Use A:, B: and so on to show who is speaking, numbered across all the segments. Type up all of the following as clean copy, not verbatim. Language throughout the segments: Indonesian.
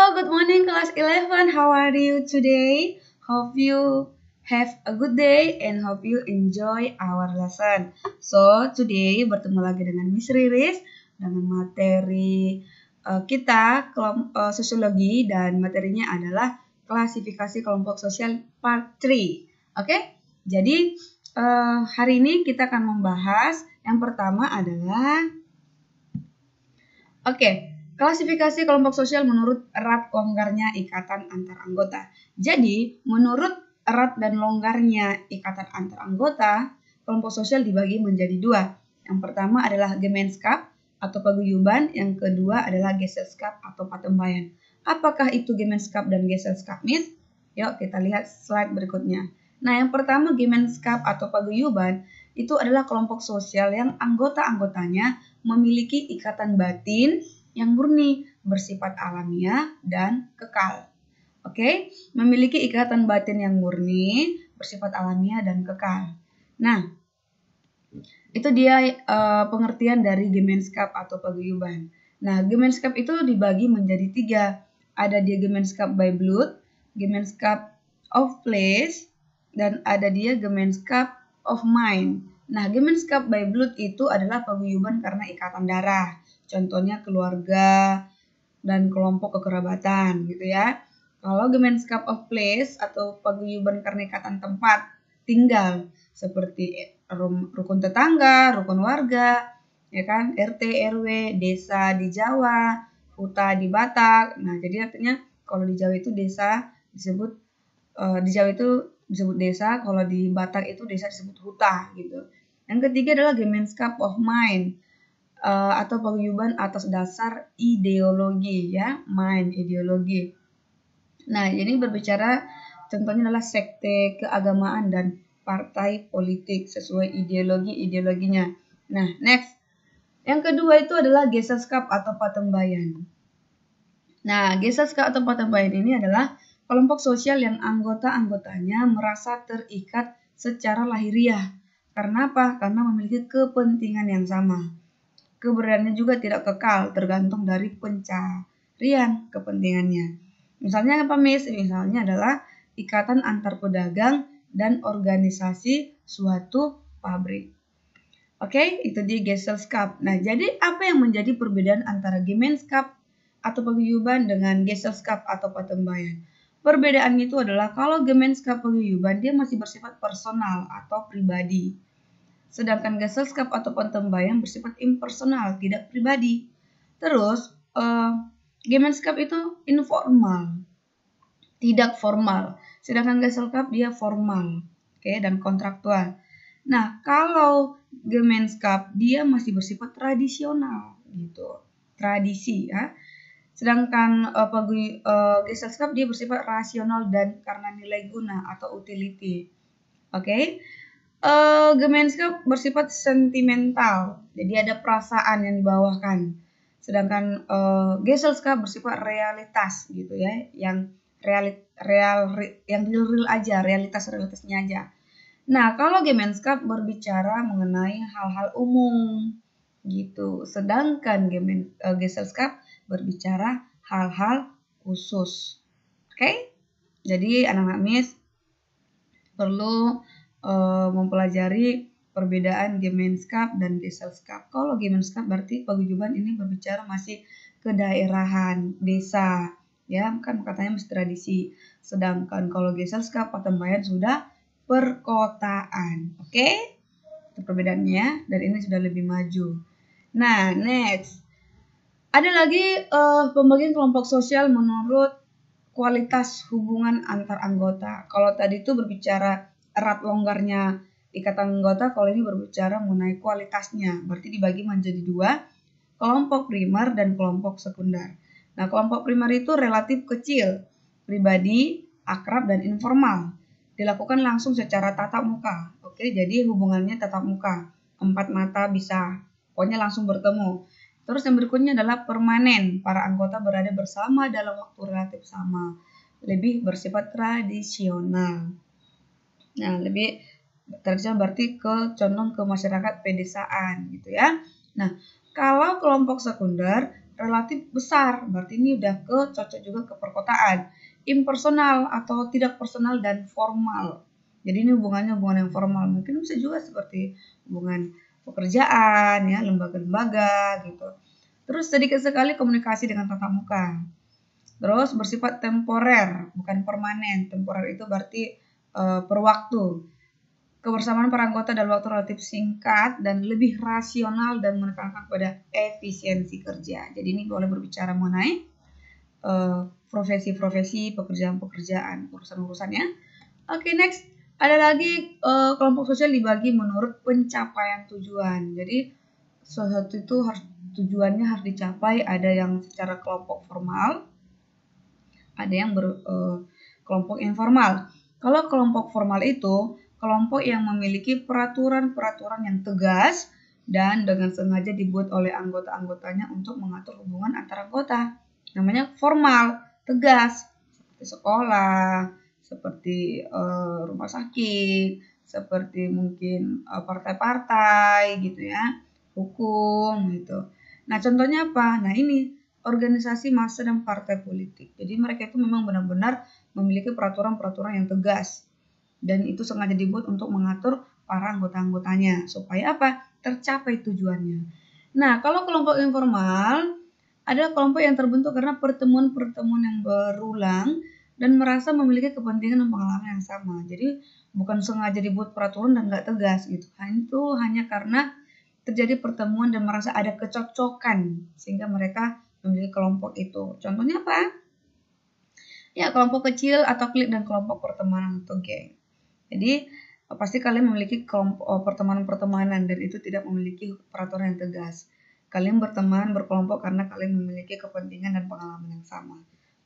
A: Good morning class 11. How are you today? Hope you have a good day and hope you enjoy our lesson. So, today bertemu lagi dengan Miss Riris dengan materi kita sosiologi dan materinya adalah klasifikasi kelompok sosial part 3. Oke? Jadi, hari ini kita akan membahas yang pertama adalah klasifikasi kelompok sosial menurut erat longgarnya ikatan antar anggota. Jadi, menurut erat dan longgarnya ikatan antar anggota, kelompok sosial dibagi menjadi dua. Yang pertama adalah Gemeenschap atau paguyuban, yang kedua adalah Geselschap atau patembayan. Apakah itu Gemeenschap dan Geselschap, Miss? Yuk kita lihat slide berikutnya. Nah, yang pertama Gemeenschap atau paguyuban itu adalah kelompok sosial yang anggota-anggotanya memiliki ikatan batin yang murni, bersifat alamiah dan kekal. Oke, memiliki ikatan batin yang murni, bersifat alamiah dan kekal. Nah, itu dia pengertian dari Gemeenschap atau paguyuban. Nah, Gemeenschap itu dibagi menjadi tiga. Ada dia Gemeenschap by blood, Gemeenschap of place, dan ada dia Gemeenschap of mind. Nah, Gemeenschap by blood itu adalah paguyuban karena ikatan darah. Contohnya keluarga dan kelompok kekerabatan gitu ya. Kalau Gemeenschap of place atau paguyuban karena ikatan tempat tinggal seperti rukun tetangga, rukun warga, ya kan, RT, RW, desa di Jawa, huta di Batak. Nah, jadi artinya kalau di Jawa itu desa disebut di Jawa itu disebut desa, kalau di Batak itu desa disebut huta gitu. Yang ketiga adalah Gemeenschap of mind atau paguyuban atas dasar ideologi ya, mind ideologi. Nah, ini berbicara contohnya adalah sekte keagamaan dan partai politik sesuai ideologinya. Nah, next. Yang kedua itu adalah Geselschap atau patembayan. Nah, Geselschap atau patembayan ini adalah kelompok sosial yang anggota-anggotanya merasa terikat secara lahiriah. Karena apa? Karena memiliki kepentingan yang sama. Keberadaannya juga tidak kekal, tergantung dari pencarian kepentingannya. Misalnya apa, Miss? Misalnya adalah ikatan antar pedagang dan organisasi suatu pabrik. Oke, itu di Geselschap. Nah, jadi apa yang menjadi perbedaan antara Gemeenschap atau paguyuban dengan Geselschap atau patembayan? Perbedaannya itu adalah kalau Gemeenschap paguyuban dia masih bersifat personal atau pribadi. Sedangkan Geselschap atau patembayan bersifat impersonal, tidak pribadi. Terus, Gemeenschap itu informal, tidak formal. Sedangkan Geselschap dia formal, dan kontraktual. Nah, kalau Gemeenschap dia masih bersifat tradisional, gitu, tradisi ya. Sedangkan Geselschap dia bersifat rasional dan karena nilai guna atau utility. Gemeenschap bersifat sentimental, jadi ada perasaan yang dibawakan. Sedangkan Geselschap bersifat realitas gitu ya, yang real aja, realitasnya aja. Nah, kalau Gemeenschap berbicara mengenai hal-hal umum gitu, sedangkan Geselschap berbicara hal-hal khusus. Oke? Jadi anak-anak Miss perlu mempelajari perbedaan Gemeenschap dan Geselschap. Kalau Gemeenschap berarti paguyuban ini berbicara masih kedaerahan, desa, ya kan katanya masih tradisi. Sedangkan kalau Geselschap patembayan sudah perkotaan. Oke? Itu perbedaannya dan ini sudah lebih maju. Nah, next. Ada lagi pembagian kelompok sosial menurut kualitas hubungan antar anggota. Kalau tadi itu berbicara erat longgarnya ikatan anggota, kalau ini berbicara mengenai kualitasnya. Berarti dibagi menjadi dua, kelompok primer dan kelompok sekunder. Nah, kelompok primer itu relatif kecil, pribadi, akrab, dan informal. Dilakukan langsung secara tatap muka. Oke, jadi hubungannya tatap muka. 4 mata bisa, pokoknya langsung bertemu. Terus yang berikutnya adalah permanen. Para anggota berada bersama dalam waktu relatif sama. Lebih bersifat tradisional. Nah, lebih tradisional berarti condong ke masyarakat pedesaan gitu ya. Nah, kalau kelompok sekunder relatif besar, berarti ini udah cocok juga ke perkotaan. Impersonal atau tidak personal dan formal. Jadi ini hubungan yang formal, mungkin bisa juga seperti hubungan pekerjaan ya, lembaga-lembaga gitu. Terus sedikit sekali komunikasi dengan tatap muka. Terus bersifat temporer, bukan permanen. Temporer itu berarti per waktu. Kebersamaan para anggota dalam waktu relatif singkat dan lebih rasional dan menekankan pada efisiensi kerja. Jadi ini boleh berbicara mengenai profesi-profesi, pekerjaan-pekerjaan, urusan-urusannya. Oke, next. Ada lagi kelompok sosial dibagi menurut pencapaian tujuan. Jadi sesuatu itu tujuannya harus dicapai. Ada yang secara kelompok formal, ada yang kelompok informal. Kalau kelompok formal itu kelompok yang memiliki peraturan-peraturan yang tegas dan dengan sengaja dibuat oleh anggota-anggotanya untuk mengatur hubungan antar anggota. Namanya formal, tegas, seperti sekolah, seperti rumah sakit, seperti mungkin partai-partai gitu ya, hukum gitu. Nah, contohnya apa? Nah, ini organisasi massa dan partai politik. Jadi mereka itu memang benar-benar memiliki peraturan-peraturan yang tegas dan itu sengaja dibuat untuk mengatur para anggota-anggotanya supaya apa? Tercapai tujuannya. Nah, kalau kelompok informal adalah kelompok yang terbentuk karena pertemuan-pertemuan yang berulang dan merasa memiliki kepentingan dan pengalaman yang sama. Jadi bukan sengaja dibuat peraturan dan nggak tegas gitu. Itu hanya karena terjadi pertemuan dan merasa ada kecocokan sehingga mereka memiliki kelompok itu. Contohnya apa? Ya, kelompok kecil atau klik dan kelompok pertemanan atau geng. Jadi pasti kalian memiliki kelompok pertemanan-pertemanan dan itu tidak memiliki peraturan yang tegas. Kalian berteman, berkelompok karena kalian memiliki kepentingan dan pengalaman yang sama.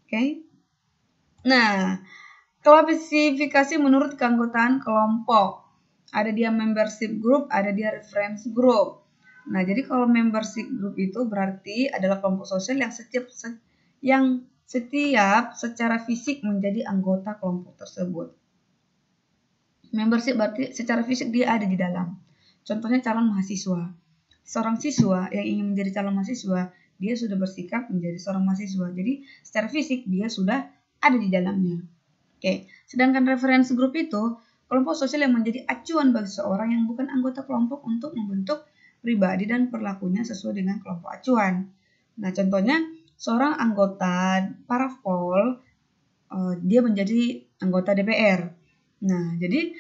A: Oke? Nah, klasifikasi menurut keanggotaan kelompok. Ada dia membership group, ada dia reference group. Nah, jadi kalau membership group itu berarti adalah kelompok sosial yang setiap secara fisik menjadi anggota kelompok tersebut. Membership berarti secara fisik dia ada di dalam. Contohnya calon mahasiswa. Seorang siswa yang ingin menjadi calon mahasiswa, dia sudah bersikap menjadi seorang mahasiswa. Jadi secara fisik dia sudah ada di dalamnya. Oke, sedangkan reference group itu kelompok sosial yang menjadi acuan bagi seseorang yang bukan anggota kelompok untuk membentuk pribadi dan perilakunya sesuai dengan kelompok acuan. Nah, contohnya seorang anggota parpol dia menjadi anggota DPR. Nah, jadi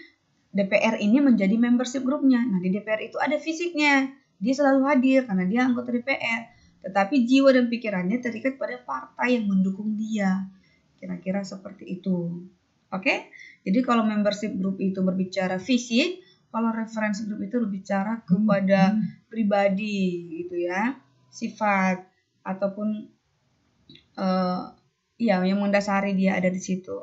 A: DPR ini menjadi membership grupnya. Nah, di DPR itu ada fisiknya. Dia selalu hadir karena dia anggota DPR. Tetapi jiwa dan pikirannya terikat pada partai yang mendukung dia. Kira-kira seperti itu. Oke? Jadi kalau membership group itu berbicara fisik, kalau reference group itu berbicara kepada pribadi gitu ya. Sifat ataupun yang mendasari dia ada di situ.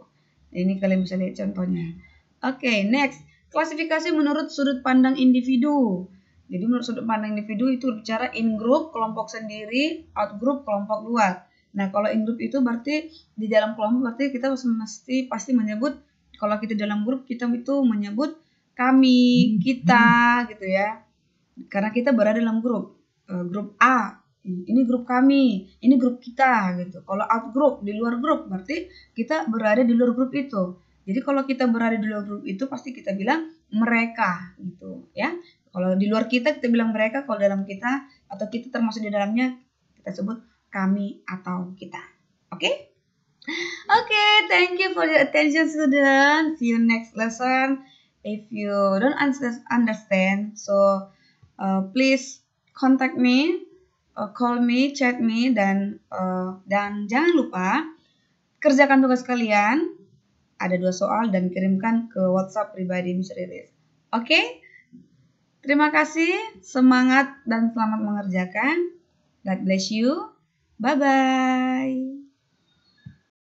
A: Ini kalian bisa lihat contohnya. Oke, next. Klasifikasi menurut sudut pandang individu. Jadi menurut sudut pandang individu itu bicara in group, kelompok sendiri, out group, kelompok luar. Nah, kalau in group itu berarti di dalam kelompok berarti kita pasti menyebut, kalau kita dalam grup kita itu menyebut kami, kita gitu ya. Karena kita berada dalam grup. Grup A, ini grup kami, ini grup kita gitu. Kalau out group, di luar grup, berarti kita berada di luar grup itu. Jadi kalau kita berada di luar grup itu pasti kita bilang mereka gitu ya. Kalau di luar kita bilang mereka, kalau dalam kita atau kita termasuk di dalamnya kita sebut kami atau kita. Oke? Oke, thank you for your attention students. See you next lesson. If you don't understand, so please contact me, call me, chat me, dan jangan lupa kerjakan tugas kalian. Ada 2 soal dan kirimkan ke WhatsApp pribadi Miss Riris. Oke? Terima kasih, semangat dan selamat mengerjakan. God bless you. Bye-bye.